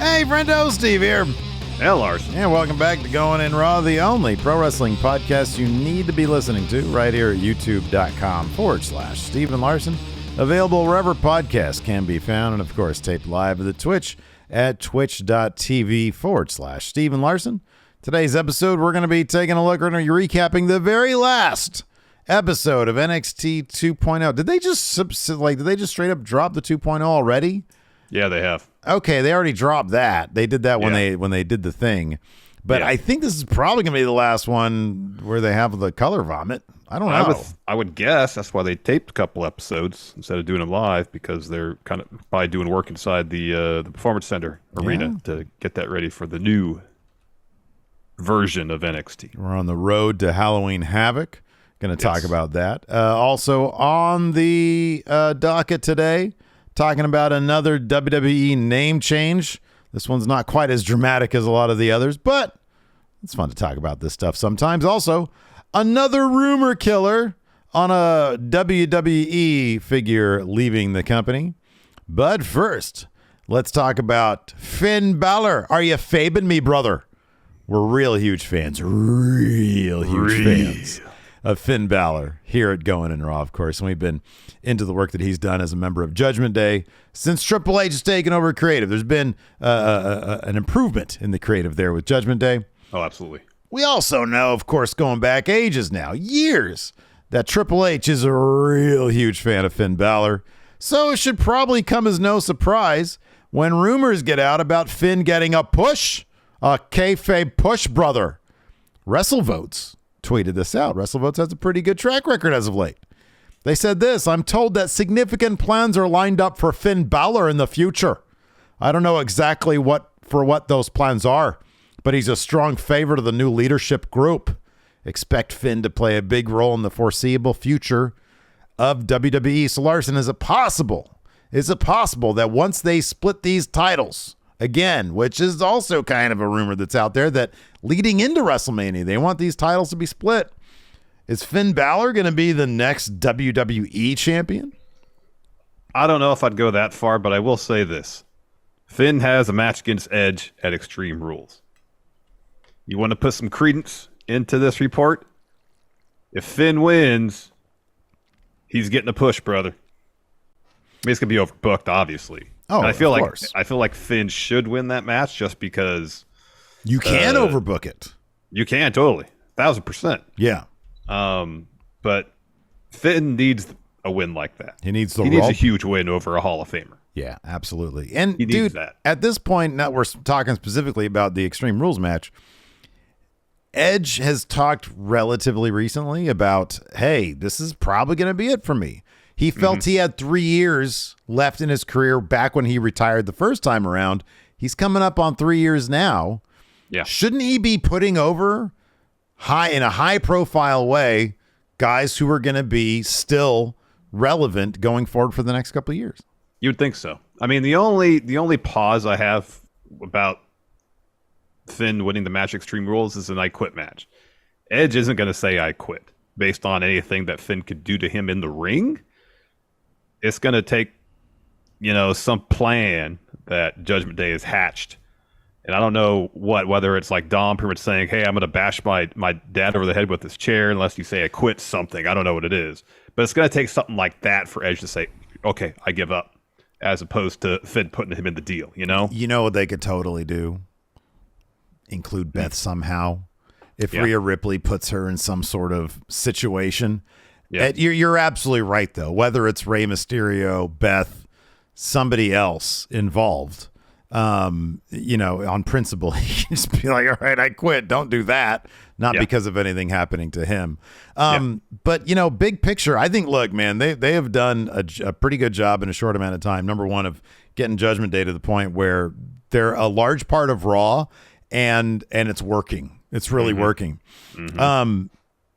Hey, Friendo, Steve here. Hey, Larson. And welcome back to Going In Raw, the only pro wrestling podcast you need to be listening to right here at youtube.com/Steve and Larson. Available wherever podcasts can be found, and of course, taped live at the Twitch at twitch.tv/Steve and Larson. Today's episode, we're going to be taking a look, we're going to be recapping the very last episode of NXT 2.0. Did they just straight up drop the 2.0 already? Yeah, they have. Okay, they already dropped that. They did that when they did the thing. But I think this is probably going to be the last one where they have the color vomit. I don't know. I would guess that's why they taped a couple episodes instead of doing them live, because they're kind of probably doing work inside the Performance Center arena to get that ready for the new version of NXT. We're on the road to Halloween Havoc. Going to talk about that. Also on the docket today, talking about another WWE name change. This one's not quite as dramatic as a lot of the others, but it's fun to talk about this stuff sometimes. Also, another rumor killer on a WWE figure leaving the company. But first, let's talk about Finn Balor. Are you fabing me, brother? We're real huge fans. Real huge fans of Finn Balor here at Going In Raw, of course. And we've been into the work that he's done as a member of Judgment Day since Triple H has taken over creative. There's been an improvement in the creative there with Judgment Day. Oh, absolutely. We also know, of course, going back ages now, years, that Triple H is a real huge fan of Finn Balor. So it should probably come as no surprise when rumors get out about Finn getting a push, a kayfabe push, brother. WrestleVotes tweeted this out. WrestleVotes has a pretty good track record as of late. They said this: I'm told that significant plans are lined up for Finn Balor in the future. I don't know exactly what those plans are, but he's a strong favorite of the new leadership group. Expect Finn to play a big role in the foreseeable future of WWE. So Larson, is it possible that once they split these titles again, which is also kind of a rumor that's out there, that leading into WrestleMania, they want these titles to be split, is Finn Balor going to be the next WWE champion? I don't know if I'd go that far, but I will say this. Finn has a match against Edge at Extreme Rules. You want to put some credence into this report? If Finn wins, he's getting a push, brother. I mean, it's going to be overbooked, obviously. Oh, and I feel course. like Finn should win that match just because you can overbook it. You can, totally. 1,000%. Yeah. But Finn needs a win like that. He needs a huge win over a Hall of Famer. Yeah, absolutely. And he needs that. At this point, now we're talking specifically about the Extreme Rules match. Edge has talked relatively recently about, hey, this is probably going to be it for me. He felt he had 3 years left in his career back when he retired the first time around. He's coming up on 3 years now. Yeah. Shouldn't he be putting over in a high profile way guys who are going to be still relevant going forward for the next couple of years? You'd think so. I mean, the only pause I have about Finn winning the match Extreme Rules is an I quit match. Edge isn't going to say I quit based on anything that Finn could do to him in the ring. It's going to take, some plan that Judgment Day has hatched. And I don't know whether it's like Dom pretty much saying, hey, I'm going to bash my dad over the head with this chair unless you say I quit something. I don't know what it is. But it's going to take something like that for Edge to say, okay, I give up, as opposed to Finn putting him in the deal, You know what they could totally do? Include Beth somehow. If Rhea Ripley puts her in some sort of situation. Yeah. You're absolutely right, though. Whether it's Rey Mysterio, Beth, somebody else involved, on principle, he can just be like, all right, I quit. Don't do that. Not because of anything happening to him. But, big picture, I think, look, man, they have done a pretty good job in a short amount of time. Number one, of getting Judgment Day to the point where they're a large part of Raw, and it's working. It's really working.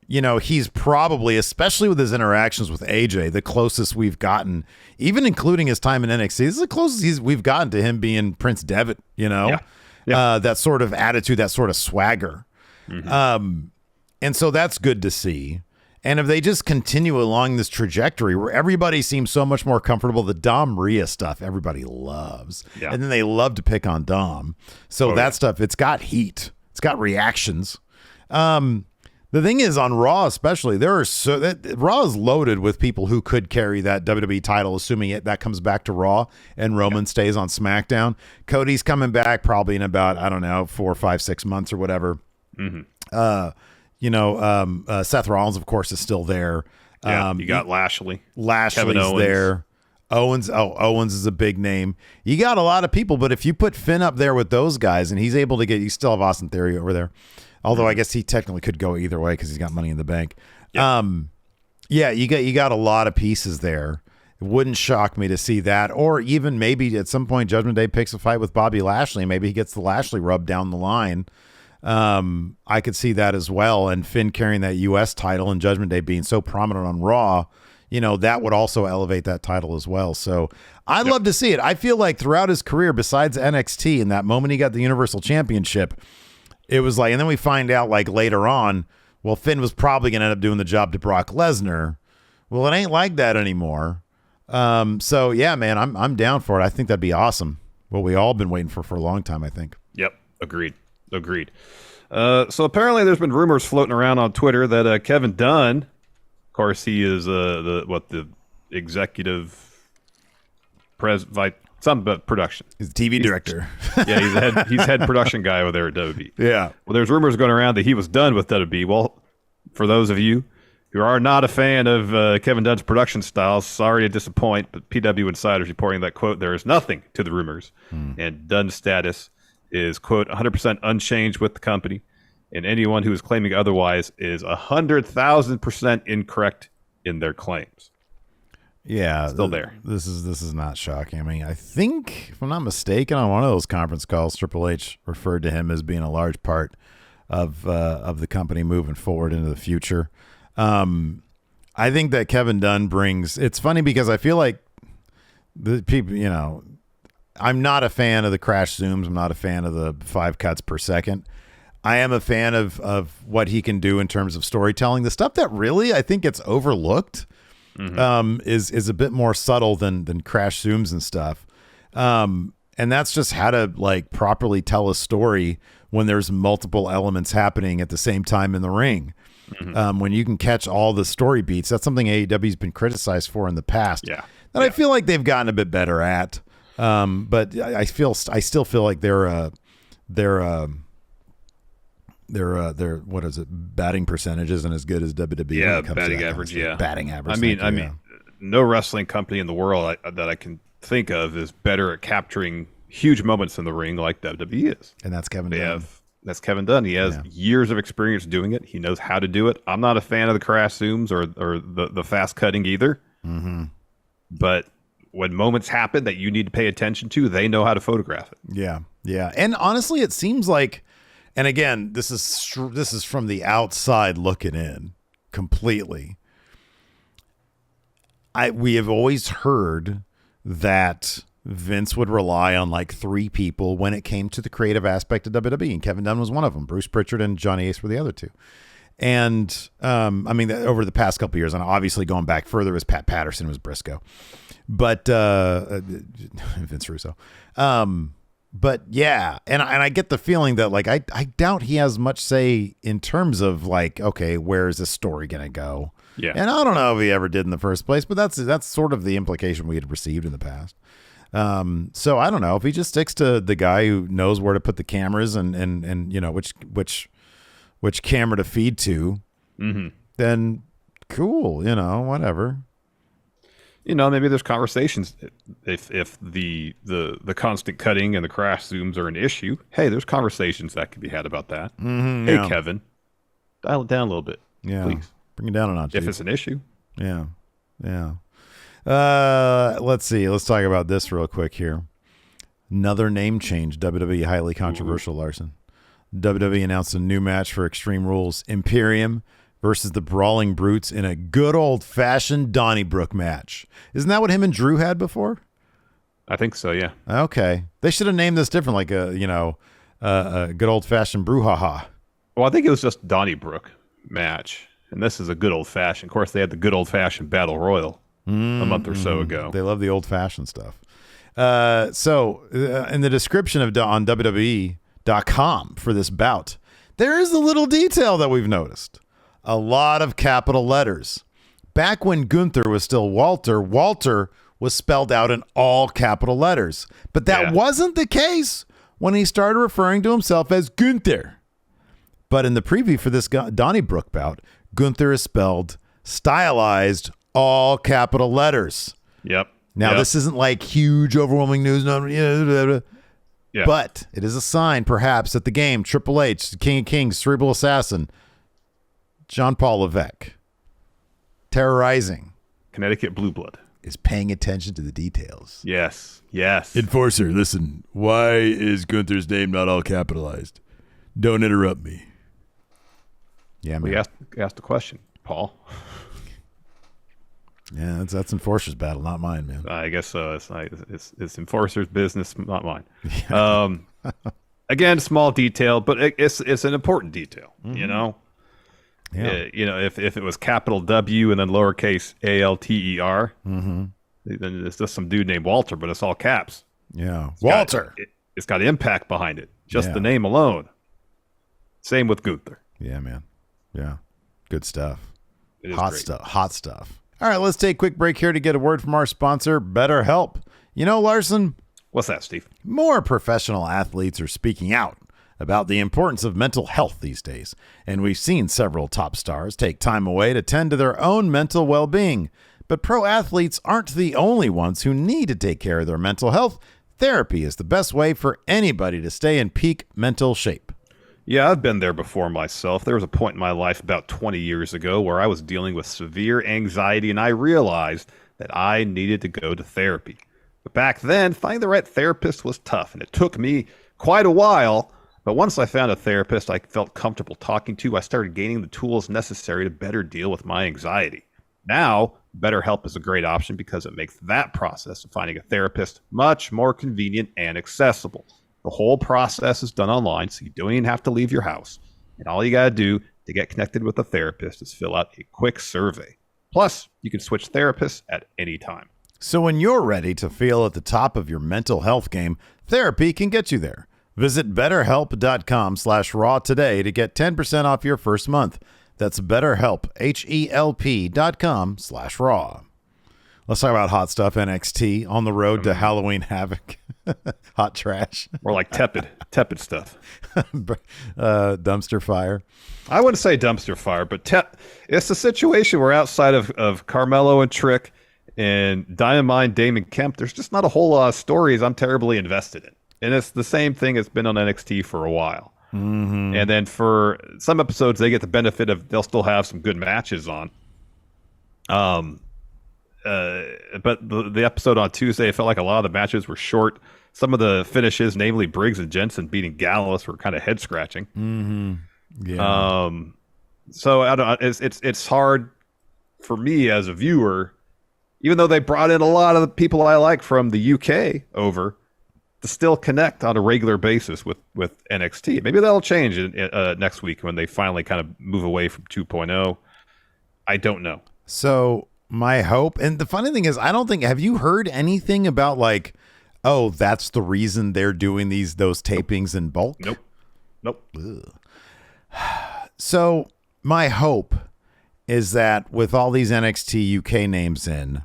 He's probably, especially with his interactions with AJ, the closest we've gotten, even including his time in NXT. This is the closest we've gotten to him being Prince Devitt, that sort of attitude, that sort of swagger. And so that's good to see. And if they just continue along this trajectory where everybody seems so much more comfortable, the Dom Rhea stuff, everybody loves. Yeah. And then they love to pick on Dom. So stuff, it's got heat. It's got reactions. The thing is, on Raw especially, Raw is loaded with people who could carry that WWE title, assuming that comes back to Raw and Roman stays on SmackDown. Cody's coming back probably in about, 4, 5, 6 months or whatever. Mm-hmm. Seth Rollins, of course, is still there. Yeah, you got Lashley. Lashley's there. Owens is a big name. You got a lot of people, but if you put Finn up there with those guys and he's able to you still have Austin Theory over there. Although I guess he technically could go either way because he's got Money in the Bank. Yeah. You got a lot of pieces there. It wouldn't shock me to see that, or even maybe at some point Judgment Day picks a fight with Bobby Lashley. Maybe he gets the Lashley rub down the line. I could see that as well, and Finn carrying that U.S. title and Judgment Day being so prominent on Raw, that would also elevate that title as well. So I'd love to see it. I feel like throughout his career, besides NXT, in that moment he got the Universal Championship, it was like, and then we find out like later on, well, Finn was probably going to end up doing the job to Brock Lesnar. Well, it ain't like that anymore. So yeah, man, I'm down for it. I think that'd be awesome. What we all been waiting for a long time, I think. Yep. Agreed. So apparently there's been rumors floating around on Twitter that Kevin Dunn, of course, he is the executive production. He's the TV director. Yeah, he's head production guy over there at WWE. Yeah. Well, there's rumors going around that he was done with WWE. Well, for those of you who are not a fan of Kevin Dunn's production style, sorry to disappoint, but PW Insider's reporting that, quote, there is nothing to the rumors, and Dunn's status is, quote, 100% unchanged with the company, and anyone who is claiming otherwise is 100,000% incorrect in their claims. Yeah, still there. This is not shocking. I mean, I think, if I'm not mistaken, on one of those conference calls, Triple H referred to him as being a large part of the company moving forward into the future. I think that Kevin Dunn brings. It's funny because I feel like the people, I'm not a fan of the crash zooms. I'm not a fan of the 5 cuts per second. I am a fan of what he can do in terms of storytelling. The stuff that really I think gets overlooked is a bit more subtle than crash zooms and stuff. And that's just how to like properly tell a story when there's multiple elements happening at the same time in the ring. When you can catch all the story beats, that's something AEW's been criticized for in the past. Yeah. That I feel like they've gotten a bit better at. But I still feel like they're what is it? Batting percentage isn't as good as WWE. Yeah, batting average. Yeah, batting average. I mean, no wrestling company in the world that I can think of is better at capturing huge moments in the ring like WWE is. And that's Kevin Dunn. That's Kevin Dunn. He has years of experience doing it. He knows how to do it. I'm not a fan of the crash zooms or the fast cutting either. But when moments happen that you need to pay attention to, they know how to photograph it. Yeah, yeah. And honestly, it seems like, and again, this is from the outside looking in completely. We have always heard that Vince would rely on like 3 people when it came to the creative aspect of WWE, and Kevin Dunn was one of them. Bruce Pritchard and Johnny Ace were the other 2. And I mean, over the past couple of years, and obviously going back further, was Pat Patterson, was Briscoe, but Vince Russo. But yeah, and I get the feeling that like I doubt he has much say in terms of like, okay, where is this story gonna go? Yeah, and I don't know if he ever did in the first place, but that's sort of the implication we had received in the past. So I don't know if he just sticks to the guy who knows where to put the cameras and which camera to feed to, then cool, whatever. Maybe there's conversations if the constant cutting and the crash zooms are an issue. Hey, there's conversations that could be had about that. Hey, Kevin, dial it down a little bit. Yeah, please bring it down a notch. If it's an issue. Yeah. Let's see. Let's talk about this real quick here. Another name change. WWE highly controversial. Larson. WWE announced a new match for Extreme Rules: Imperium versus the Brawling Brutes in a good old-fashioned Donnybrook match. Isn't that what him and Drew had before? I think so, yeah. Okay. They should have named this different, like a good old-fashioned brouhaha. Well, I think it was just Donnybrook match. And this is a good old-fashioned. Of course, they had the good old-fashioned Battle Royal a month or so ago. They love the old-fashioned stuff. In the description on WWE.com for this bout, there is a little detail that we've noticed. A lot of capital letters. Back when Gunther was still Walter, Walter was spelled out in all capital letters. But that wasn't the case when he started referring to himself as Gunther. But in the preview for this Donnybrook bout, Gunther is spelled stylized all capital letters. Yep. Now, this isn't like huge, overwhelming news. But it is a sign, perhaps, that the game, Triple H, the King of Kings, Cerebral Assassin, Jean Paul Levesque, terrorizing Connecticut Blue Blood, is paying attention to the details. Yes. Enforcer, listen. Why is Gunther's name not all capitalized? Don't interrupt me. Yeah, man. We asked the question, Paul. Yeah, that's Enforcer's battle, not mine, man. I guess so. It's Enforcer's business, not mine. Again, small detail, but it's an important detail. You know. Yeah. If it was capital W and then lowercase ALTER, then it's just some dude named Walter, but it's all caps. Yeah, Walter. It's got impact behind it. Just the name alone. Same with Gunther. Yeah, man. Yeah, good stuff. It is hot great. stuff. Hot stuff. All right, let's take a quick break here to get a word from our sponsor, BetterHelp. You know, Larson, What's that, Steve? more professional athletes are speaking out about the importance of mental health these days, and we've seen several top stars take time away to tend to their own mental well-being. But pro athletes aren't the only ones who need to take care of their mental health. Therapy is the best way for anybody to stay in peak mental shape. Yeah, I've been there before myself. There was a point in my life about 20 years ago where I was dealing with severe anxiety, and I realized that I needed to go to therapy. But back then, finding the right therapist was tough, and it took me quite a while. But once I found a therapist I felt comfortable talking to, I started gaining the tools necessary to better deal with my anxiety. Now, BetterHelp is a great option because it makes that process of finding a therapist much more convenient and accessible. The whole process is done online, so you don't even have to leave your house. And all you got to do to get connected with a therapist is fill out a quick survey. Plus, you can switch therapists at any time. So when you're ready to feel at the top of your mental health game, therapy can get you there. Visit BetterHelp.com/raw today to get 10% off your first month. That's BetterHelp, HELP.com/raw. Let's talk about hot stuff. NXT on the road to Halloween Havoc. Hot trash. Or like tepid stuff. Dumpster fire. I wouldn't say dumpster fire, but it's a situation where outside of Carmelo and Trick and Dynamite, Damon Kemp, there's just not a whole lot of stories I'm terribly invested in. And it's the same thing it's been on NXT for a while. Mm-hmm. And then for some episodes, they get the benefit of they'll still have some good matches on. But the episode on Tuesday, it felt like a lot of the matches were short. Some of the finishes, namely Briggs and Jensen beating Gallus, were kind of head scratching. Mm-hmm. Yeah. So I don't. It's hard for me as a viewer, even though they brought in a lot of the people I like from the UK over, to still connect on a regular basis with NXT. Maybe that'll change next week when they finally kind of move away from 2.0. I don't know. So my hope, and the funny thing is, have you heard anything about like, oh, that's the reason they're doing those tapings in bulk? Nope. Ugh. So my hope is that with all these NXT UK names in,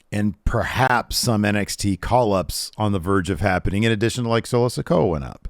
and perhaps some NXT call-ups on the verge of happening, in addition to like Solo Sikoa went up,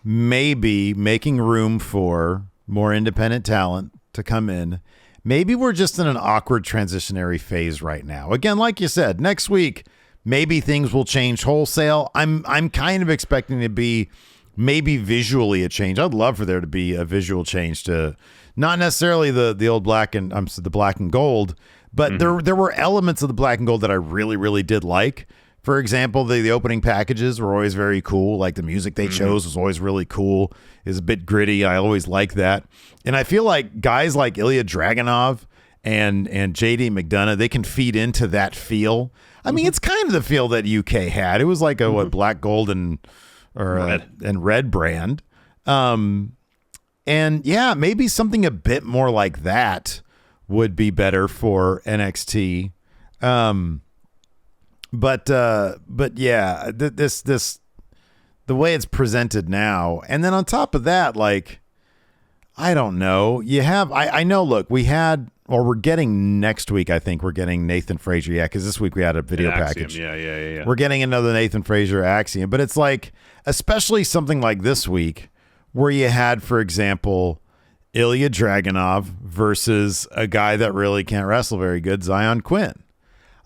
maybe making room for more independent talent to come in. Maybe we're just in an awkward transitionary phase right now. Again, like you said, next week, maybe things will change wholesale. I'm kind of expecting to be maybe visually a change. I'd love for there to be a visual change to not necessarily the old the black and gold, but there were elements of the black and gold that I really, really did like. For example, the opening packages were always very cool. Like the music they chose was always really cool. Is a bit gritty. I always like that. And I feel like guys like Ilya Dragunov and JD McDonough, they can feed into that feel. I mean, it's kind of the feel that UK had. It was like a black, gold, and red brand. And And yeah, maybe something a bit more like that would be better for NXT. But yeah, this the way it's presented now, and then on top of that, like, I don't know. You have I know. Look, we're getting next week. I think we're getting Nathan Frazier. Yeah, because this week we had a video package. Yeah. We're getting another Nathan Frazier Axiom, but it's like, especially something like this week, where you had, for example, Ilya Dragunov versus a guy that really can't wrestle very good, Zion Quinn.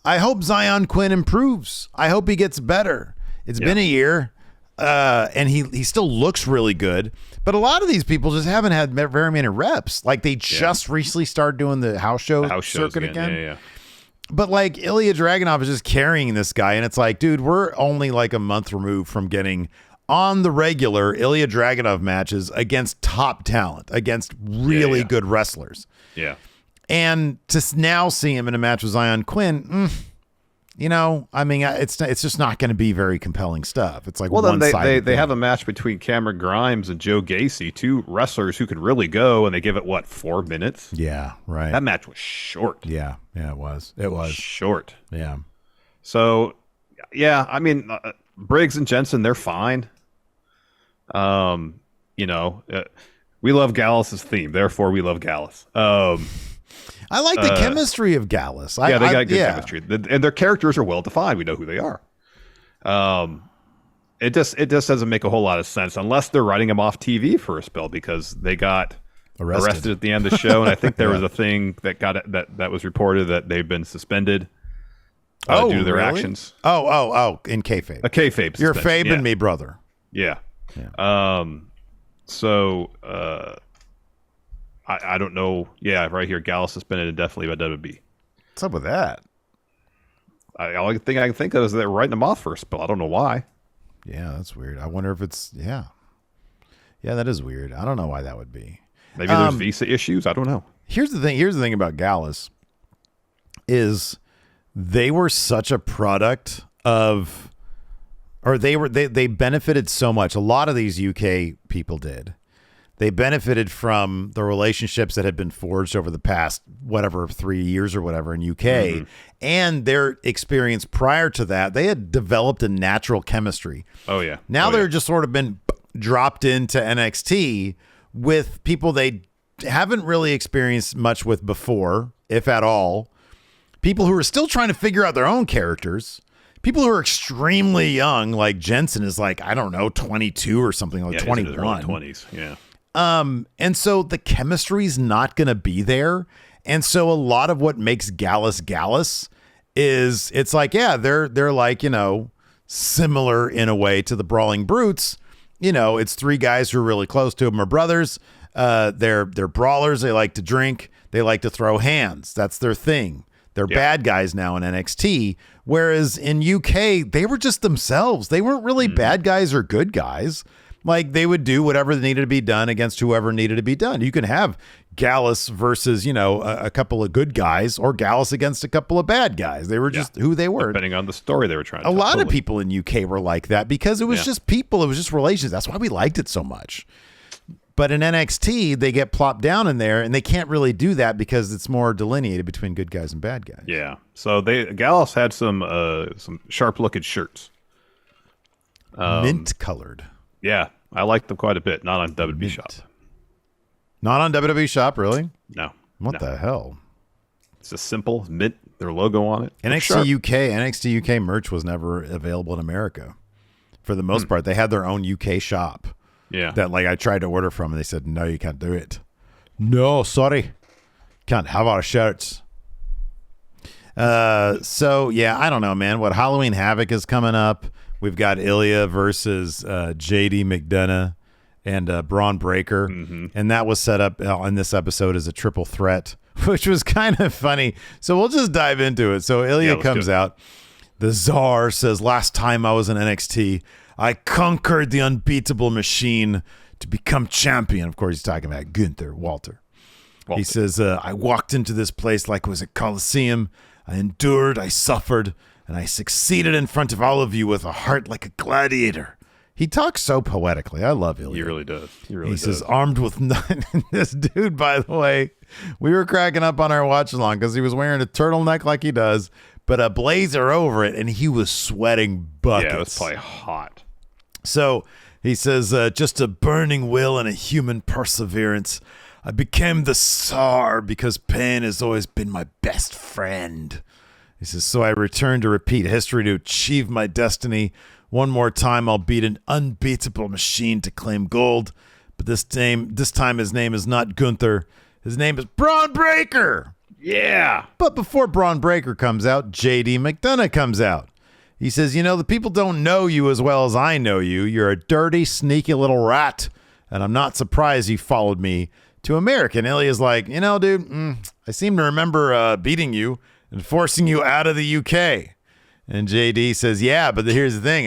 I hope Zion Quinn improves. I hope he gets better. It's been a year, and he still looks really good. But a lot of these people just haven't had very many reps. Like, they just recently started doing the house show circuit again. Yeah. But like, Ilya Dragunov is just carrying this guy, and it's like, dude, we're only like a month removed from getting on the regular Ilya Dragunov matches against top talent, against really good wrestlers. Yeah. And to now see him in a match with Zion Quinn, I mean, it's just not going to be very compelling stuff. It's like, well, then they have a match between Cameron Grimes and Joe Gacy, two wrestlers who could really go, and they give it 4 minutes. Yeah, right. That match was short. Yeah, it was. It was short. Yeah. So, yeah, I mean, Briggs and Jensen, they're fine. We love Gallus' theme, therefore we love Gallus. I like the chemistry of Gallus. They got good chemistry, and their characters are well defined. We know who they are. It just doesn't make a whole lot of sense unless they're writing them off TV for a spell, because they got arrested at the end of the show, and I think there was a thing that was reported that they've been suspended due to their actions. In kayfabe. A kayfabe. You're fabing me, brother. Yeah. I don't know. Yeah, right here, Gallus suspended indefinitely by WB. What's up with that? Only thing I can think of is they're writing them off for a spell. I don't know why. Yeah, that's weird. I wonder if it's yeah, that is weird. I don't know why that would be. Maybe there's visa issues. I don't know. Here's the thing about Gallus is they were such a product of, or they benefited so much. A lot of these UK people did. They benefited from the relationships that had been forged over the past, 3 years or whatever in UK, and their experience prior to that. They had developed a natural chemistry. Oh, yeah. Now they're just sort of been dropped into NXT with people they haven't really experienced much with before, if at all. People who are still trying to figure out their own characters. People who are extremely young, like Jensen is like, I don't know, 22 or something, like 21. Early 20s, yeah. And so the chemistry's not going to be there. And so a lot of what makes Gallus is it's like, yeah, they're like, similar in a way to the Brawling Brutes. It's three guys who are really close to them, are brothers. They're brawlers. They like to drink. They like to throw hands. That's their thing. They're bad guys now in NXT. Whereas in UK, they were just themselves. They weren't really bad guys or good guys. Like, they would do whatever needed to be done against whoever needed to be done. You can have Gallus versus, a couple of good guys, or Gallus against a couple of bad guys. They were just who they were. Depending on the story they were trying to tell. A lot of people in UK were like that because it was just people. It was just relations. That's why we liked it so much. But in NXT, they get plopped down in there, and they can't really do that because it's more delineated between good guys and bad guys. Yeah. So Gallus had some sharp-looking shirts. Mint colored. Yeah, I like them quite a bit. Not on WWE Shop. Not on WWE Shop, really? No. What the hell? It's just simple mint, their logo on it. NXT UK merch was never available in America. For the most part, they had their own UK shop. Yeah. That I tried to order from, and they said, no, you can't do it. No, sorry. Can't have our shirts. So, yeah, I don't know, man. What Halloween Havoc is coming up. We've got Ilya versus JD McDonough and Braun Breaker. And that was set up in this episode as a triple threat, which was kind of funny. So we'll just dive into it. So Ilya comes out. The Czar says, last time I was in NXT, I conquered the unbeatable machine to become champion. Of course, he's talking about Gunther, Walter. He says, I walked into this place like it was a coliseum. I endured, I suffered, and I succeeded in front of all of you with a heart like a gladiator. He talks so poetically. I love Ilya. He really does. He says, armed with this dude, by the way, we were cracking up on our watch along because he was wearing a turtleneck like he does, but a blazer over it, and he was sweating buckets. Yeah, it was probably hot. So he says, just a burning will and a human perseverance. I became the Tsar because pain has always been my best friend. He says, so I return to repeat history to achieve my destiny. One more time, I'll beat an unbeatable machine to claim gold. But this time his name is not Gunther. His name is Braun Breaker. Yeah. But before Braun Breaker comes out, JD McDonough comes out. He says, the people don't know you as well as I know you. You're a dirty, sneaky little rat. And I'm not surprised you followed me to America. And Ilya's like, dude, I seem to remember beating you and forcing you out of the UK. And JD says, yeah, but here's the thing.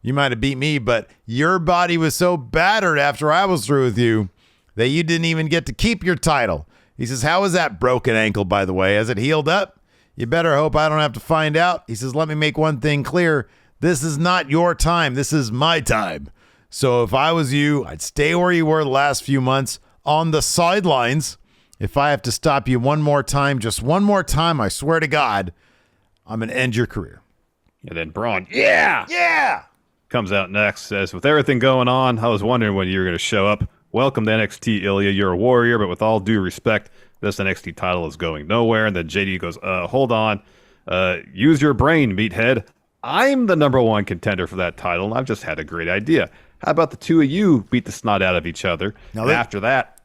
You might have beat me, but your body was so battered after I was through with you that you didn't even get to keep your title. He says, how is that broken ankle, by the way? Has it healed up? You better hope I don't have to find out. He says, let me make one thing clear. This is not your time. This is my time. So if I was you, I'd stay where you were the last few months on the sidelines. If I have to stop you one more time, just one more time, I swear to God, I'm going to end your career. And then Braun, yeah, comes out next, says, with everything going on, I was wondering when you were going to show up. Welcome to NXT, Ilya. You're a warrior, but with all due respect, this NXT title is going nowhere. And then JD goes, hold on. Use your brain, meathead. I'm the number one contender for that title, and I've just had a great idea. How about the two of you beat the snot out of each other? And after that,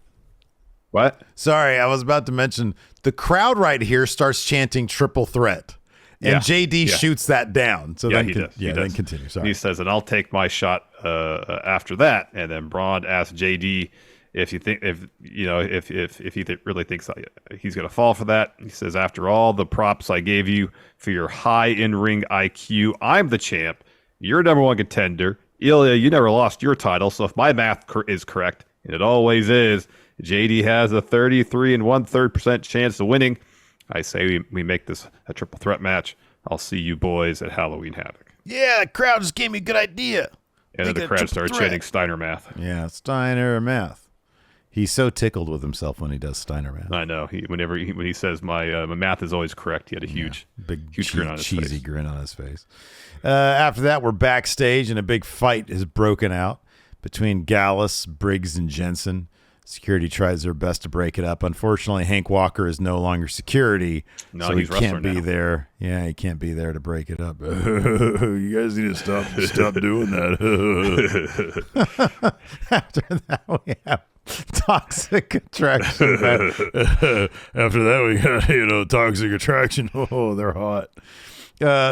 what? Sorry, I was about to mention, the crowd right here starts chanting triple threat. And JD shoots that down. So then, he does. Then continue. Sorry. He says, and I'll take my shot after that. And then Braun asks JD if he really thinks he's going to fall for that. He says, after all the props I gave you for your high in-ring IQ, I'm the champ. You're number one contender. Ilya, you never lost your title. So if my math is correct, and it always is, JD has a 33 1/3% chance of winning. I say we make this a triple threat match. I'll see you boys at Halloween Havoc. Yeah, the crowd just gave me a good idea. And then the crowd started chanting Steiner math. Yeah, Steiner math. He's so tickled with himself when he does Steiner math. I know. When he says my math is always correct, he had a huge grin on his face. Cheesy grin on his face. After that, we're backstage, and a big fight has broken out between Gallus, Briggs, and Jensen. Security tries their best to break it up. Unfortunately, Hank Walker is no longer security, so he can't be there. Yeah, he can't be there to break it up. You guys need to stop doing that. After that, we have toxic attraction. After that, we got toxic attraction. Oh, they're hot.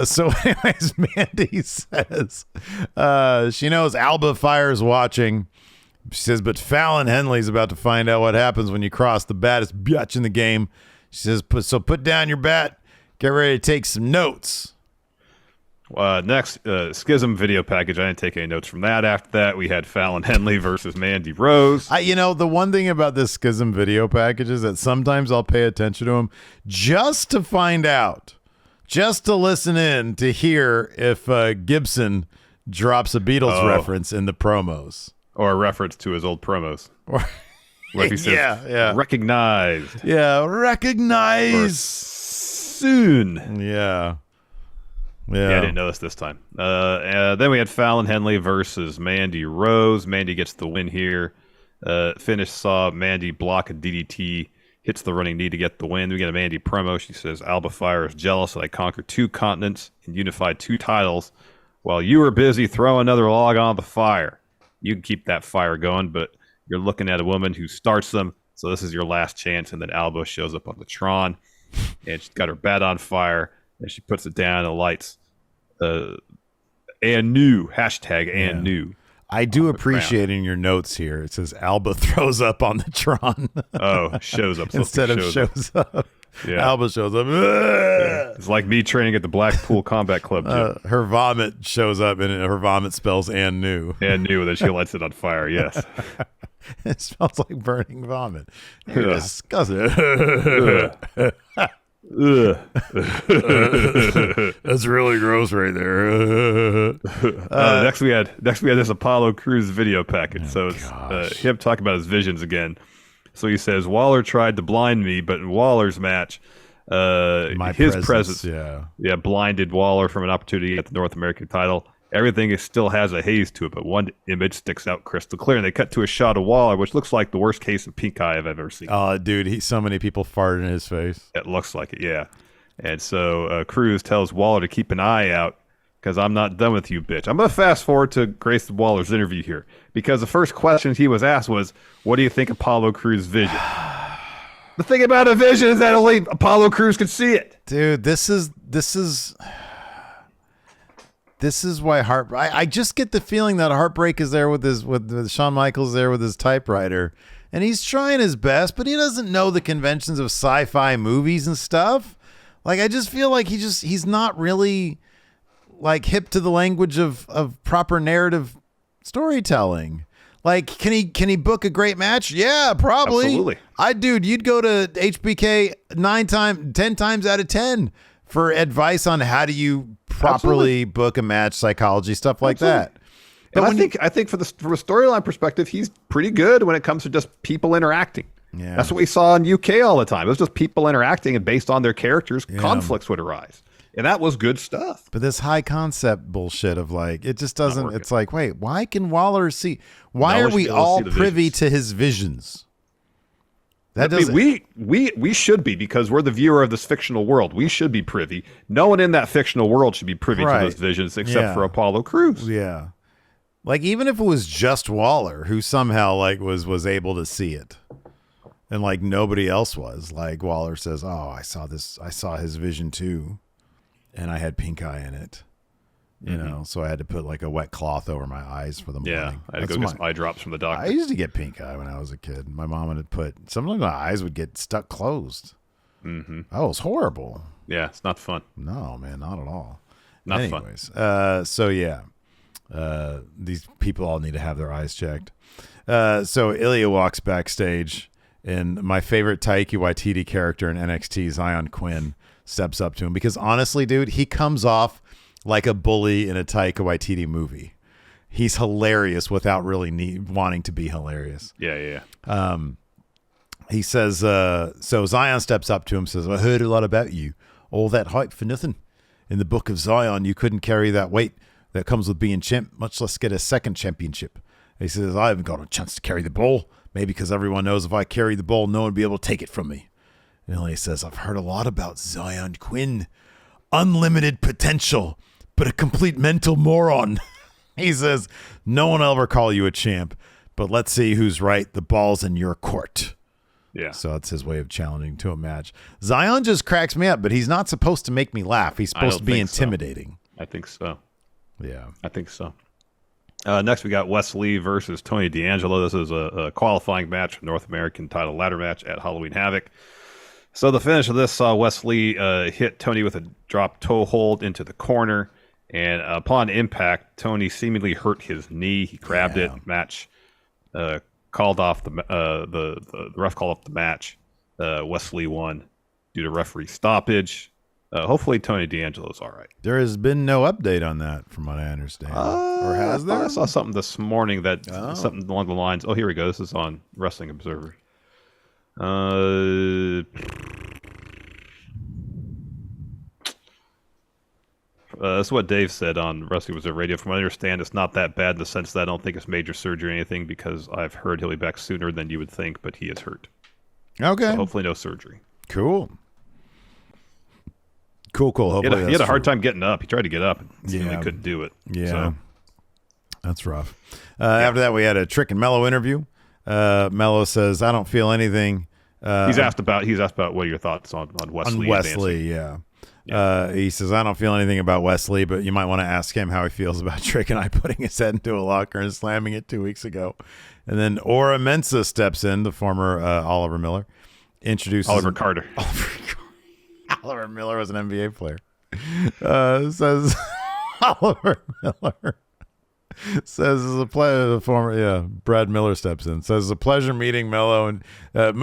So anyways, Mandy says she knows Alba Fire's watching. She says, but Fallon Henley's about to find out what happens when you cross the baddest bitch in the game. She says, so put down your bat. Get ready to take some notes. Next, Schism video package. I didn't take any notes from that. After that, we had Fallon Henley versus Mandy Rose. The one thing about this Schism video package is that sometimes I'll pay attention to them just to find out, just to listen in, to hear if Gibson drops a Beatles reference in the promos. Or a reference to his old promos. Like he says, recognized. Yeah, recognized. Soon. Yeah, I didn't notice this time. Then we had Fallon Henley versus Mandy Rose. Mandy gets the win here. Finish saw Mandy block a DDT, hits the running knee to get the win. We get a Mandy promo. She says, Alba Fire is jealous that I conquered 2 continents and unified 2 titles while you were busy throwing another log on the fire. You can keep that fire going, but you're looking at a woman who starts them, so this is your last chance. And then Alba shows up on the Tron, and she's got her bat on fire, and she puts it down and lights and new, hashtag and new. I do appreciate in your notes here, it says Alba throws up on the Tron. Shows up. Instead of shows up. Yeah. Alba shows up. Yeah. It's like me training at the Blackpool Combat Club. Her vomit shows up, and her vomit spells and new. And new, and then she lights it on fire, yes. It smells like burning vomit. You're disgusting. That's really gross right there. Next we had this Apollo Crews video package. So it's him talking about his visions again. So he says Waller tried to blind me, but in Waller's match, his presence blinded Waller from an opportunity at the North American title. Everything still has a haze to it, but one image sticks out crystal clear. And they cut to a shot of Waller, which looks like the worst case of pink eye I've ever seen. Oh, dude, so many people farted in his face. It looks like it, yeah. And so Cruz tells Waller to keep an eye out because I'm not done with you, bitch. I'm going to fast forward to Grayson Waller's interview here because the first question he was asked was, what do you think Apollo Crews' vision? The thing about a vision is that only Apollo Crews could see it. Dude, this is why I just get the feeling that Heartbreak is there with Shawn Michaels there with his typewriter, and he's trying his best, but he doesn't know the conventions of sci-fi movies and stuff. Like, I just feel like he's not really like hip to the language of proper narrative storytelling. Like, can he book a great match? Yeah, probably. Absolutely. You'd go to HBK 10 times out of 10 for advice on how do you properly book a match, psychology, stuff like that. But I think from a storyline perspective, he's pretty good when it comes to just people interacting. Yeah. That's what we saw in UK all the time. It was just people interacting, and based on their characters, conflicts would arise. And that was good stuff. But this high concept bullshit of like, it just doesn't, it's like, wait, why can Waller see? Why are we all privy to his visions? That doesn't. We should be, because we're the viewer of this fictional world. We should be privy. No one in that fictional world should be privy to those visions except for Apollo Crews. Yeah. Like, even if it was just Waller who somehow like was able to see it, and like nobody else was, like Waller says, "Oh, I saw his vision too, and I had pink eye in it." You know, so I had to put like a wet cloth over my eyes for the morning. Yeah, I had to go get some eye drops from the doctor. I used to get pink eye when I was a kid. My mom would put, sometimes my eyes would get stuck closed. Mm-hmm. That was horrible. Yeah, it's not fun. No, man, not at all. Anyways, so yeah, these people all need to have their eyes checked. So Ilya walks backstage, and my favorite Taiki Waititi character in NXT, Zion Quinn, steps up to him because honestly, dude, he comes off like a bully in a Taika Waititi movie. He's hilarious without really wanting to be hilarious. Yeah. He says, so Zion steps up to him, says, I heard a lot about you. All that hype for nothing. In the book of Zion, you couldn't carry that weight that comes with being champ, much less get a second championship. He says, I haven't got a chance to carry the ball. Maybe because everyone knows if I carry the ball, no one will be able to take it from me. And he says, I've heard a lot about Zion Quinn. Unlimited potential, but a complete mental moron. He says, no one will ever call you a champ, but let's see who's right. The ball's in your court. Yeah. So that's his way of challenging to a match. Zion just cracks me up, but he's not supposed to make me laugh. He's supposed to be intimidating. So. I think so. Yeah. I think so. Next, we got Wes Lee versus Tony D'Angelo. This is a qualifying match, North American title ladder match at Halloween Havoc. So the finish of this saw Wes Lee hit Tony with a drop toe hold into the corner. And upon impact, Tony seemingly hurt his knee. He grabbed it. Match called off the ref called off the match. Wes Lee won due to referee stoppage. Hopefully Tony D'Angelo's all right. There has been no update on that, from what I understand. Or has there? I saw something this morning that something along the lines. Oh, here we go. This is on Wrestling Observer. That's what Dave said on Wrestling Observer Radio. From what I understand, it's not that bad in the sense that I don't think it's major surgery or anything, because I've heard he'll be back sooner than you would think, but he is hurt. Okay. So hopefully no surgery. Cool. Hopefully he had a hard time getting up. He tried to get up and he couldn't do it. Yeah. So. That's rough. After that, we had a Trick and Mello interview. Mello says, I don't feel anything. He's asked about what are your thoughts on Wesley. On Wesley, yeah. He says, I don't feel anything about Wesley, but you might want to ask him how he feels about Trick and I putting his head into a locker and slamming it 2 weeks ago. And then Ora Mensa steps in, the former Oliver Miller, introduces Oliver Carter. Oliver Miller was an NBA player. Says Oliver Miller. Says it's a pleasure. Brad Miller steps in. Says it's a pleasure meeting Mello and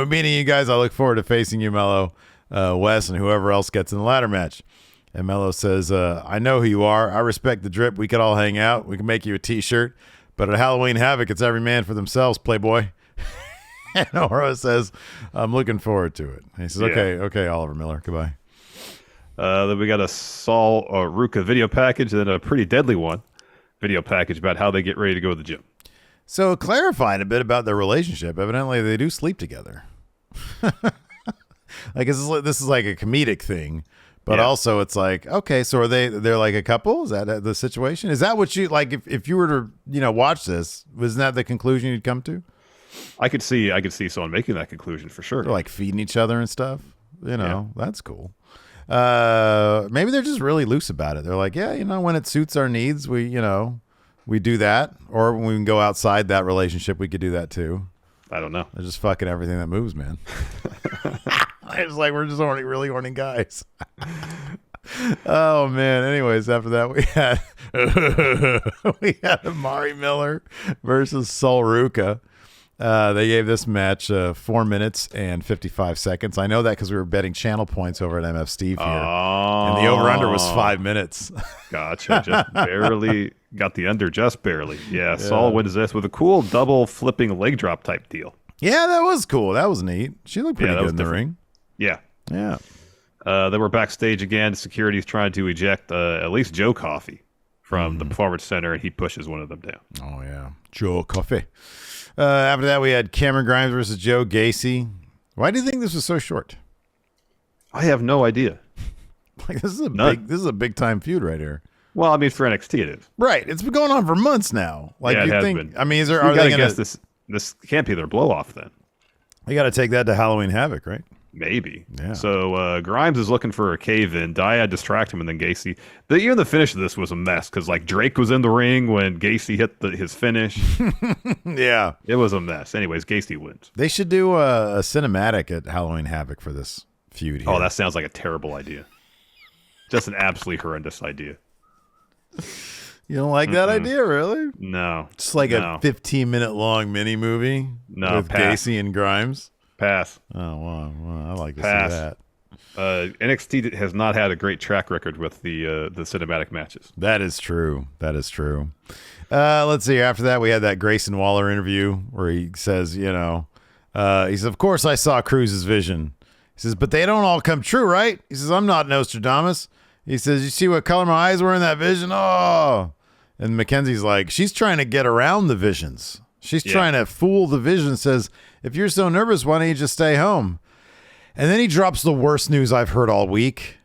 meeting you guys. I look forward to facing you, Mello. Wes and whoever else gets in the ladder match. And Mello says, I know who you are. I respect the drip. We could all hang out. We can make you a T-shirt. But at Halloween Havoc, it's every man for themselves, Playboy. And Oro says, I'm looking forward to it. And he says, okay, Oliver Miller. Goodbye. Then we got a Saul Ruka video package, and then a pretty deadly one video package about how they get ready to go to the gym. So clarifying a bit about their relationship, evidently they do sleep together. Like this is like a comedic thing, but also it's like, okay, so are they're like a couple? Is that the situation? Is that what you like? If you were to watch this, wasn't that the conclusion you'd come to? I could see someone making that conclusion for sure. They're like feeding each other and stuff. That's cool. Maybe they're just really loose about it. They're like, when it suits our needs, we do that. Or when we can go outside that relationship, we could do that too. I don't know. They're just fucking everything that moves, man. It's like we're just really horny guys. Oh man. Anyways, after that we had Amari Miller versus Sol Ruka. They gave this match 4 minutes and 55 seconds. I know that because we were betting channel points over at MF Steve here. And the over-under was 5 minutes. Gotcha. Just barely got the under, just barely. Yeah, Saul wins this with a cool double flipping leg drop type deal. Yeah, that was cool. That was neat. She looked pretty good in the ring. Yeah. Yeah. Then we're backstage again. Security's trying to eject at least Joe Coffey from the Performance Center, and he pushes one of them down. Oh, yeah. Joe Coffey. After that, we had Cameron Grimes versus Joe Gacy. Why do you think this was so short? I have no idea. Like this is a big time feud right here. Well, I mean, for NXT it is. Right. It's been going on for months now. Like it you has think? been. I mean, are they going to guess this can't be their blow off then? You got to take that to Halloween Havoc, right? Maybe. Yeah. So Grimes is looking for a cave-in. Dyad distract him, and then Gacy. Even the finish of this was a mess because like Drake was in the ring when Gacy hit his finish. Yeah. It was a mess. Anyways, Gacy wins. They should do a cinematic at Halloween Havoc for this feud here. Oh, that sounds like a terrible idea. Just an absolutely horrendous idea. You don't like that idea, really? No. Just like a 15-minute long mini movie with Gacy and Grimes? Pass. Oh, well, I like to see that. NXT has not had a great track record with the cinematic matches. That is true. Let's see. After that, we had that Grayson Waller interview where he says, he says, of course I saw Cruz's vision. He says, but they don't all come true, right? He says, I'm not Nostradamus. He says, you see what color my eyes were in that vision? Oh. And Mackenzie's like, she's trying to get around the visions. She's trying to fool the vision. Says, if you're so nervous, why don't you just stay home? And then he drops the worst news I've heard all week.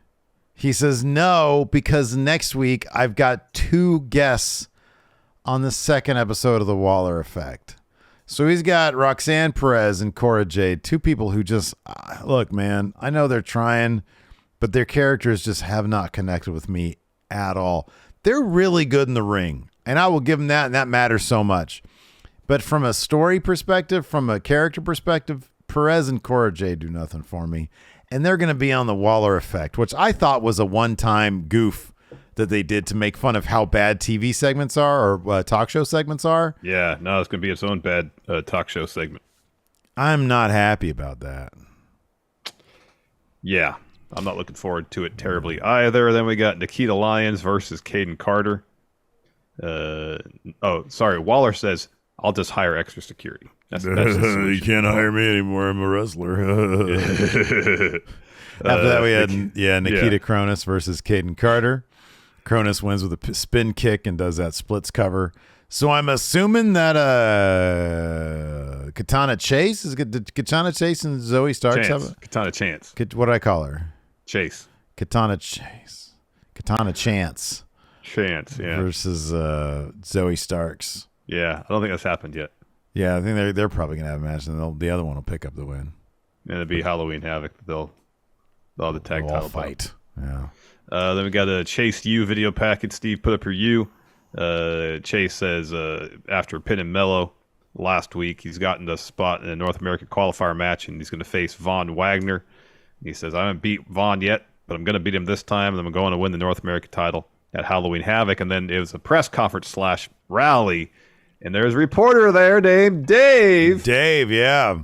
He says, no, because next week I've got 2 guests on the second episode of The Waller Effect. So he's got Roxanne Perez and Cora Jade, 2 people who just, look, man, I know they're trying, but their characters just have not connected with me at all. They're really good in the ring, and I will give them that, and that matters so much. But from a story perspective, from a character perspective, Perez and Cora Jade do nothing for me. And they're going to be on the Waller Effect, which I thought was a one-time goof that they did to make fun of how bad TV segments are or talk show segments are. Yeah, no, it's going to be its own bad talk show segment. I'm not happy about that. Yeah, I'm not looking forward to it terribly either. Then we got Nikita Lyons versus Caden Carter. Waller says, I'll just hire extra security. That's you can't hire me anymore. I'm a wrestler. After that, we had Nikita Kronis versus Caden Carter. Kronis wins with a spin kick and does that splits cover. So I'm assuming that Katana Chase Katana Chase and Zoe Starks have Katana Chance. What did I call her? Chase. Katana Chance. Chance, yeah. Versus Zoe Starks. Yeah, I don't think that's happened yet. Yeah, I think they're probably gonna have a match, and the other one will pick up the win. And it'll be Halloween Havoc. They'll have the tag title fight. Yeah. Then we got a Chase U video package. Steve, put up your U. Chase says after pinning Mello last week, he's gotten the spot in a North American qualifier match, and he's going to face Von Wagner. He says, I haven't beat Von yet, but I'm going to beat him this time, and I'm going to win the North American title at Halloween Havoc. And then it was a press conference / rally. And there's a reporter there named Dave. Dave, yeah.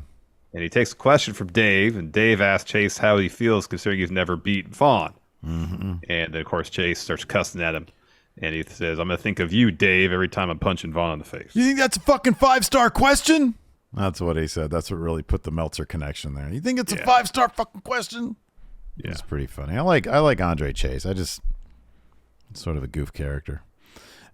And he takes a question from Dave, and Dave asks Chase how he feels considering he's never beat Vaughn. Mm-hmm. And then, of course, Chase starts cussing at him. And he says, I'm going to think of you, Dave, every time I'm punching Vaughn in the face. You think that's a fucking 5-star question? That's what he said. That's what really put the Meltzer connection there. You think it's a 5-star fucking question? Yeah. It's pretty funny. I like Andre Chase. It's sort of a goof character.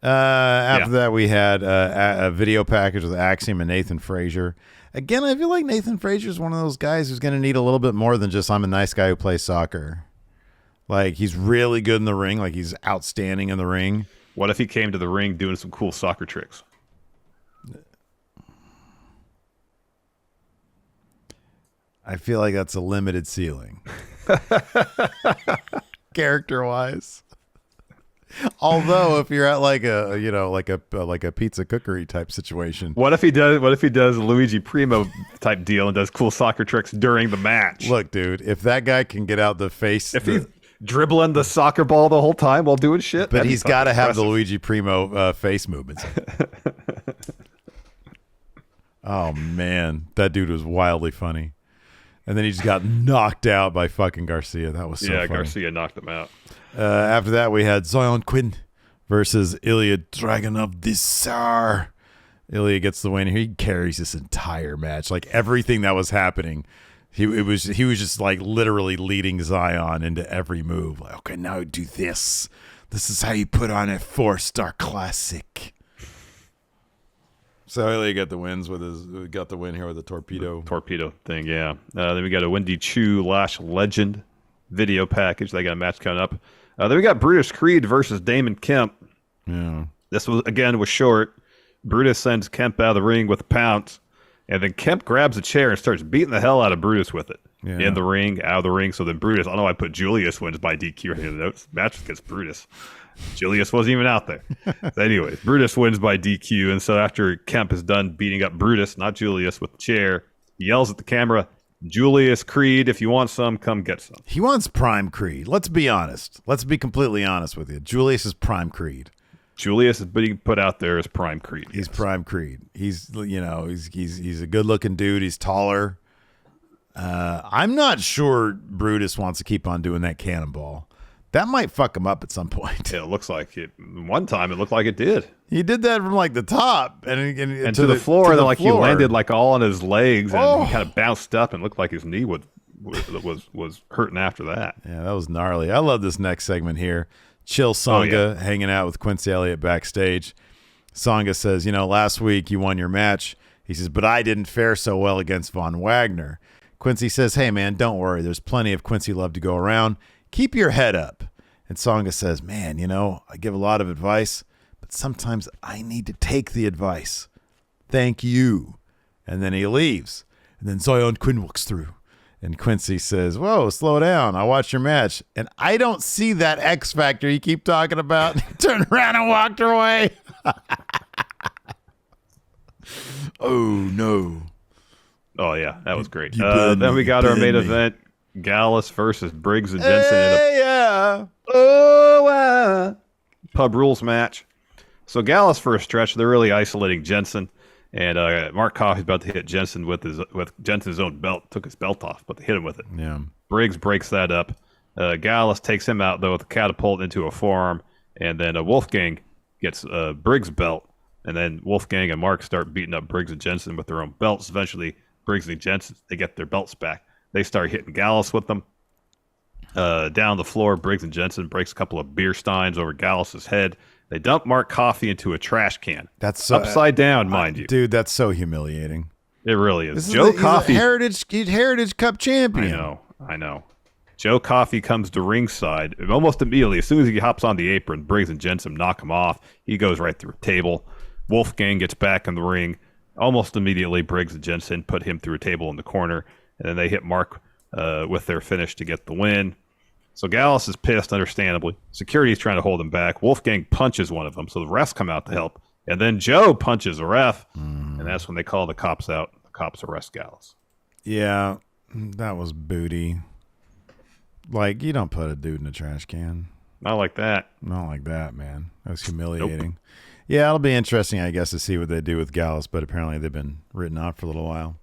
After that, we had a video package with Axiom and Nathan Frazier. Again, I feel like Nathan Frazier is one of those guys who's going to need a little bit more than just I'm a nice guy who plays soccer. Like, he's really good in the ring. Like, he's outstanding in the ring. What if he came to the ring doing some cool soccer tricks? I feel like that's a limited ceiling. Character-wise. Although, if you're at like a pizza cookery type situation, what if he does a Luigi Primo type deal and does cool soccer tricks during the match? Look, dude, if that guy can get out the face, if he's dribbling the soccer ball the whole time while doing shit, but he's got to have the Luigi Primo face movements. Oh man, that dude was wildly funny, and then he just got knocked out by fucking Garcia. That was so funny. Garcia knocked him out. After that, we had Zion Quinn versus Ilya Dragunov Tsar. Ilya gets the win. He carries this entire match. Like, everything that was happening, he was just like literally leading Zion into every move. Like, okay, now do this. This is how you put on a 4-star classic. So Ilya got the win here with a torpedo thing. Yeah. Then we got a Wendy Chu Lash Legend video package. They got a match coming up. Then we got Brutus Creed versus Damon Kemp. Yeah. This was short. Brutus sends Kemp out of the ring with a pounce, and then Kemp grabs a chair and starts beating the hell out of Brutus with it. Yeah. In the ring, out of the ring. So then Brutus, I don't know why I put Julius wins by DQ in the notes. Match against Brutus. Julius wasn't even out there. So anyways, Brutus wins by DQ, and so after Kemp is done beating up Brutus, not Julius, with the chair, he yells at the camera, Julius Creed, if you want some, come get some. He wants Prime Creed. Let's be honest. Let's be completely honest with you. Julius is Prime Creed. Julius is being put out there as Prime Creed. He's Prime Creed. He's a good-looking dude. He's taller. I'm not sure Brutus wants to keep on doing that cannonball. That might fuck him up at some point. Yeah, it looks like it. One time, it looked like it did. He did that from like the top and to the floor, and then like he landed like all on his legs, and he kind of bounced up and looked like his knee was hurting after that. Yeah, that was gnarly. I love this next segment here. Chill Songa hanging out with Quincy Elliott backstage. Songa says, last week you won your match. He says, but I didn't fare so well against Von Wagner. Quincy says, hey man, don't worry. There's plenty of Quincy love to go around. Keep your head up. And Songa says, man, I give a lot of advice, but sometimes I need to take the advice. Thank you. And then he leaves. And then Zion Quinn walks through. And Quincy says, whoa, slow down. I watched your match. And I don't see that X factor you keep talking about. Turned around and walked away. Oh, no. Oh, yeah. That was great. Then we got our main event. Gallus versus Briggs and Jensen pub rules match. So Gallus for a stretch, they're really isolating Jensen, and Mark Coffey's about to hit Jensen with Jensen's own belt. Took his belt off, but they hit him with it. Yeah. Briggs breaks that up. Gallus takes him out though with a catapult into a forearm, and then Wolfgang gets Briggs' belt, and then Wolfgang and Mark start beating up Briggs and Jensen with their own belts. Eventually, Briggs and Jensen they get their belts back. They start hitting Gallus with them. Down the floor, Briggs and Jensen breaks a couple of beer steins over Gallus's head. They dump Mark Coffey into a trash can. That's so, upside down, mind you. Dude, that's so humiliating. It really is. He's a Heritage Cup champion. I know. Joe Coffey comes to ringside almost immediately. As soon as he hops on the apron, Briggs and Jensen knock him off. He goes right through a table. Wolfgang gets back in the ring. Almost immediately, Briggs and Jensen put him through a table in the corner. And then they hit Mark with their finish to get the win. So Gallus is pissed, understandably. Security's trying to hold him back. Wolfgang punches one of them, so the refs come out to help. And then Joe punches a ref, and that's when they call the cops out. The cops arrest Gallus. Yeah, that was booty. Like, you don't put a dude in a trash can. Not like that. Not like that, man. That was humiliating. Nope. Yeah, it'll be interesting, I guess, to see what they do with Gallus, but apparently they've been written out for a little while.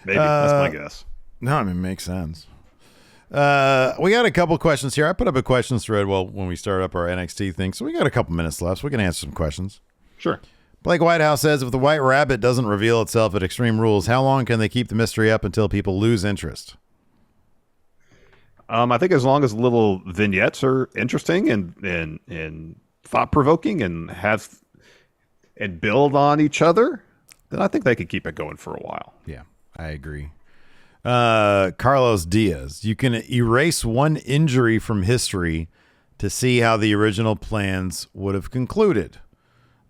Maybe. That's my guess. No, I mean, it makes sense. We got a couple questions here. I put up a questions thread when we started up our NXT thing, so we got a couple minutes left, so we can answer some questions. Sure. Blake Whitehouse says, if the White Rabbit doesn't reveal itself at Extreme Rules, how long can they keep the mystery up until people lose interest? I think as long as little vignettes are interesting and thought-provoking and build on each other, then I think they could keep it going for a while. Yeah, I agree. Carlos Diaz, you can erase one injury from history to see how the original plans would have concluded.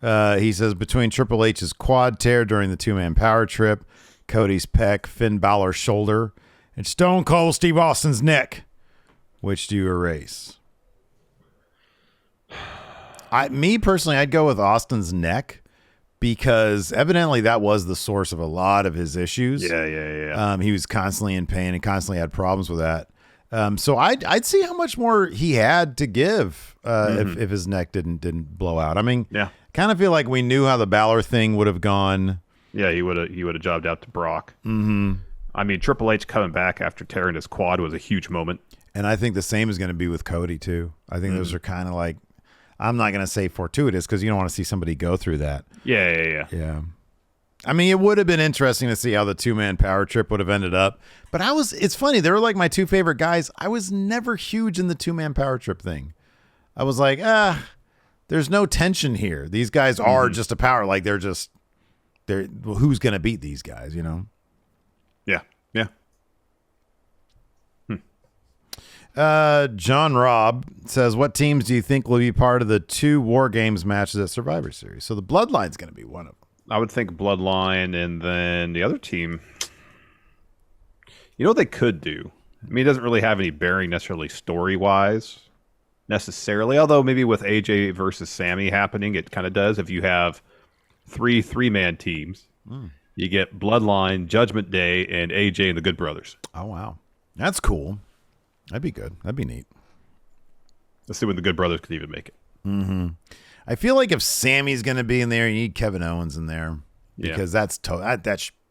He says between Triple H's quad tear during the two-man power trip, Cody's pec, Finn Balor's shoulder, and Stone Cold Steve Austin's neck, which do you erase? Me personally, I'd go with Austin's neck because evidently that was the source of a lot of his issues. Yeah. He was constantly in pain and constantly had problems with that. So I'd see how much more he had to give if his neck didn't blow out. I mean, yeah. Kind of feel like we knew how the Balor thing would have gone. Yeah, he would have jobbed out to Brock. Mm-hmm. I mean, Triple H coming back after tearing his quad was a huge moment. And I think the same is going to be with Cody too. I think those are kind of like, I'm not going to say fortuitous because you don't want to see somebody go through that. Yeah. I mean, it would have been interesting to see how the two-man power trip would have ended up. But it's funny. They were like my two favorite guys. I was never huge in the two-man power trip thing. I was like, there's no tension here. These guys are just a power. Like who's going to beat these guys, you know? Yeah. John Robb says, what teams do you think will be part of the 2 War Games matches at Survivor Series? So the Bloodline's going to be one of them. I would think Bloodline, and then the other team. You know what they could do? I mean, it doesn't really have any bearing necessarily story-wise, necessarily. Although maybe with AJ versus Sammy happening, it kind of does. If you have 3 3-man teams, you get Bloodline, Judgment Day, and AJ and the Good Brothers. Oh, wow. That's cool. That'd be good. That'd be neat. Let's see when the Good Brothers could even make it. Mm-hmm. I feel like if Sammy's going to be in there, you need Kevin Owens in there because that's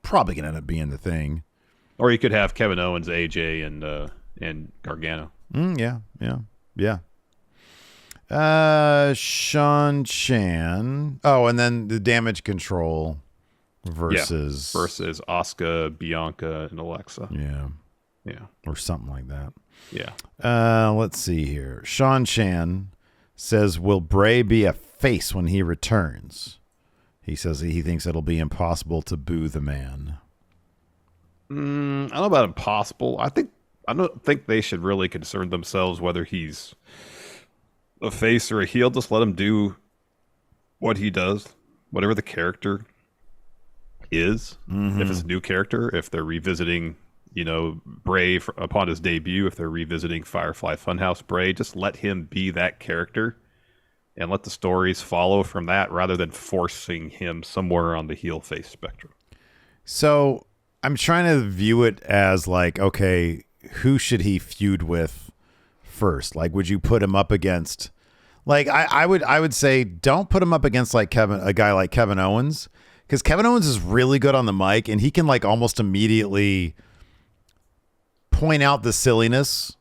probably going to end up being the thing. Or you could have Kevin Owens, AJ, and Gargano. Yeah. Sean Chan. Oh, and then the Damage Control versus Asuka, Bianca, and Alexa. Yeah, or something like that. Yeah. Let's see here. Sean Chan says, will Bray be a face when he returns? He says he thinks it'll be impossible to boo the man. I don't know about impossible. I don't think they should really concern themselves whether he's a face or a heel. Just let him do what he does, whatever the character is. If it's a new character, if they're revisiting, Bray upon his debut, if they're revisiting Firefly Funhouse Bray, just let him be that character and let the stories follow from that rather than forcing him somewhere on the heel face spectrum. So I'm trying to view it as like, okay, who should he feud with first? Like, would you put him up against, like, I would say don't put him up against like a guy like Kevin Owens, because Kevin Owens is really good on the mic and he can like almost immediately point out the silliness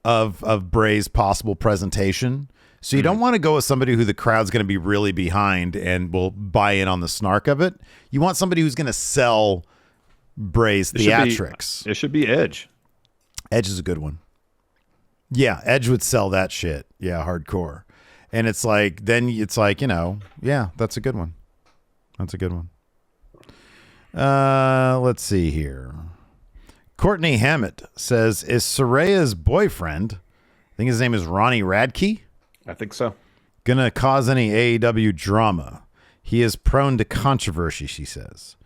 of Bray's possible presentation. So you don't want to go with somebody who the crowd's going to be really behind and will buy in on the snark of it. You want somebody who's going to sell Bray's theatrics. It should be Edge. Edge is a good one. Yeah, Edge would sell that shit. Yeah, hardcore. And it's like, that's a good one. That's a good one. Let's see here. Courtney Hammett says, is Soraya's boyfriend, I think his name is Ronnie Radke, I think so, gonna cause any AEW drama? He is prone to controversy, she says.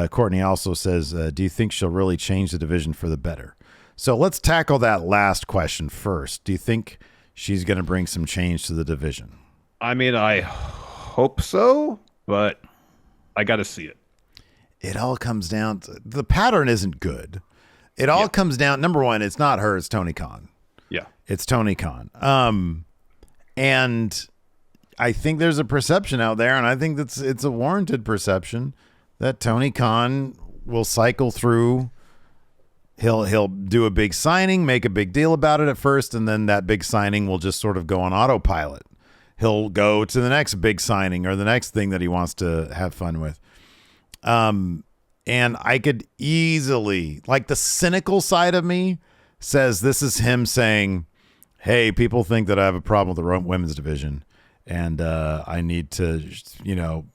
Courtney also says, do you think she'll really change the division for the better? So let's tackle that last question first. Do you think she's going to bring some change to the division? I mean, I hope so, but I got to see it. It all comes down to the pattern isn't good. It all comes down. Number one, it's not her. It's Tony Khan. Yeah. It's Tony Khan. And I think there's a perception out there, and I think it's a warranted perception that Tony Khan will cycle through. He'll do a big signing, make a big deal about it at first, and then that big signing will just sort of go on autopilot. He'll go to the next big signing or the next thing that he wants to have fun with. And I could easily, like, the cynical side of me says this is him saying, hey, people think that I have a problem with the women's division, and I need to,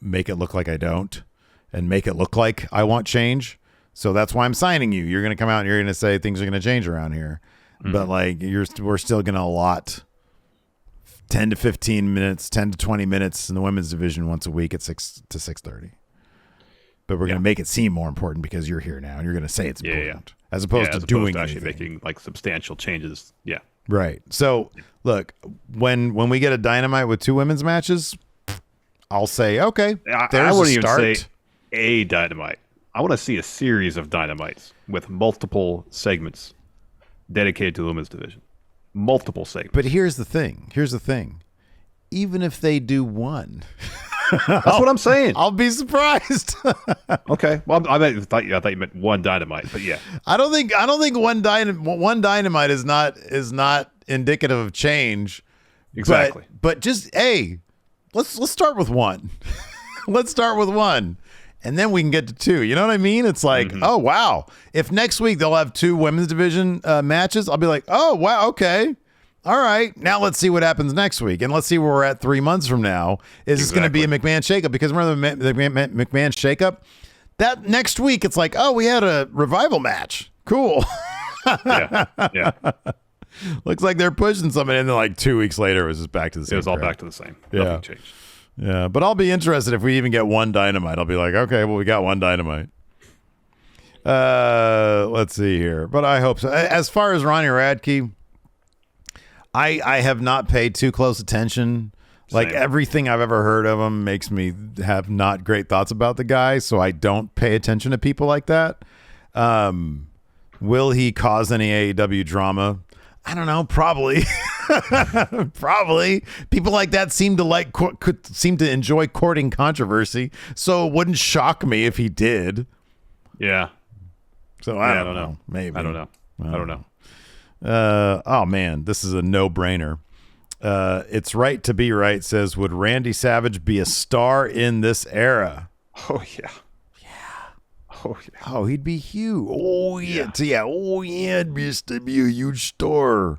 make it look like I don't, and make it look like I want change. So that's why I'm signing you. You're going to come out and you're going to say things are going to change around here. Mm-hmm. But like we're still going to allot 10 to 15 minutes, 10 to 20 minutes in the women's division once a week at 6 to 6:30. But we're going to make it seem more important because you're here now and you're going to say it's important as opposed to doing actually anything. Making like substantial changes. Yeah. Right. So look, when we get a Dynamite with 2 women's matches, I'll say, okay, there's I wouldn't a start. even say a Dynamite. I want to see a series of Dynamites with multiple segments dedicated to the women's division. Multiple segments. But here's the thing. Even if they do one, that's what I'm saying. I'll be surprised. Okay. Well, I thought you meant one Dynamite, but yeah. I don't think one Dynamite is not indicative of change. Exactly. But just let's start with one. Let's start with one. And then we can get to 2. You know what I mean? It's like, oh, wow. If next week they'll have 2 women's division matches, I'll be like, oh, wow, okay. All right. Now let's see what happens next week. And let's see where we're at 3 months from now. Is this going to be a McMahon shakeup? Because remember the McMahon shakeup? That next week, it's like, oh, we had a revival match. Cool. Yeah. Looks like they're pushing something. And then like 2 weeks later, it was just back to the same. It was all crap. back to the same. Yeah. Nothing changed. Yeah, but I'll be interested if we even get one Dynamite. I'll be like, okay, well, we got one Dynamite. Let's see here. But I hope so. As far as Ronnie Radke, I have not paid too close attention. Like everything I've ever heard of him makes me have not great thoughts about the guy, so I don't pay attention to people like that. Will he cause any AEW drama? I don't know. Probably. Probably. People like that seem to enjoy courting controversy, so it wouldn't shock me if he did. Yeah. So I don't know. Maybe. I don't know. Oh man, this is a no-brainer. It's right to be right says, would Randy Savage be a star in this era? Oh yeah. Oh, yeah. Oh, he'd be huge. Oh, yeah. Oh, yeah. It'd be a huge star.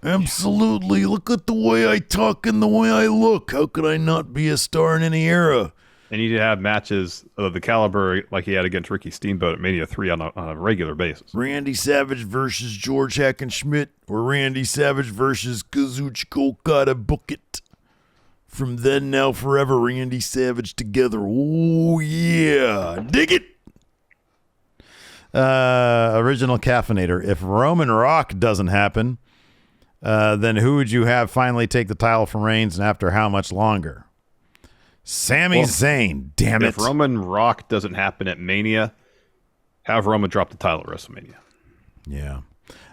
Absolutely. Look at the way I talk and the way I look. How could I not be a star in any era? And he'd have matches of the caliber like he had against Ricky Steamboat at Mania 3 on a regular basis. Randy Savage versus George Hackenschmidt or Randy Savage versus Kazuchika Okada. Book it. From then, now, forever, Randy Savage together. Oh, yeah. Dig it. Original Caffeinator. If Roman Rock doesn't happen, then who would you have finally take the title from Reigns and after how much longer? Sami Zayn. Damn it. If Roman Rock doesn't happen at Mania, have Roman drop the title at WrestleMania. Yeah.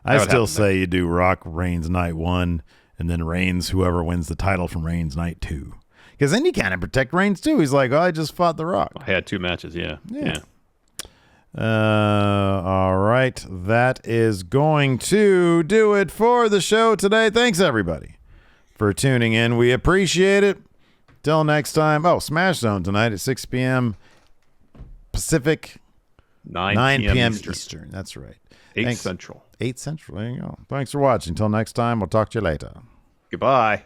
I still say you do Rock Reigns night 1 and then Reigns, whoever wins the title from Reigns night 2. Because then you kind of protect Reigns too. He's like, oh, I just fought The Rock. I had 2 matches, yeah. All right. That is going to do it for the show today. Thanks, everybody, for tuning in. We appreciate it. Till next time. Oh, Smash Zone tonight at 6 p.m. Pacific, 9 p.m. Eastern. That's right. 8 Central. 8 Central. There you go. Thanks for watching. Till next time. We'll talk to you later. Goodbye.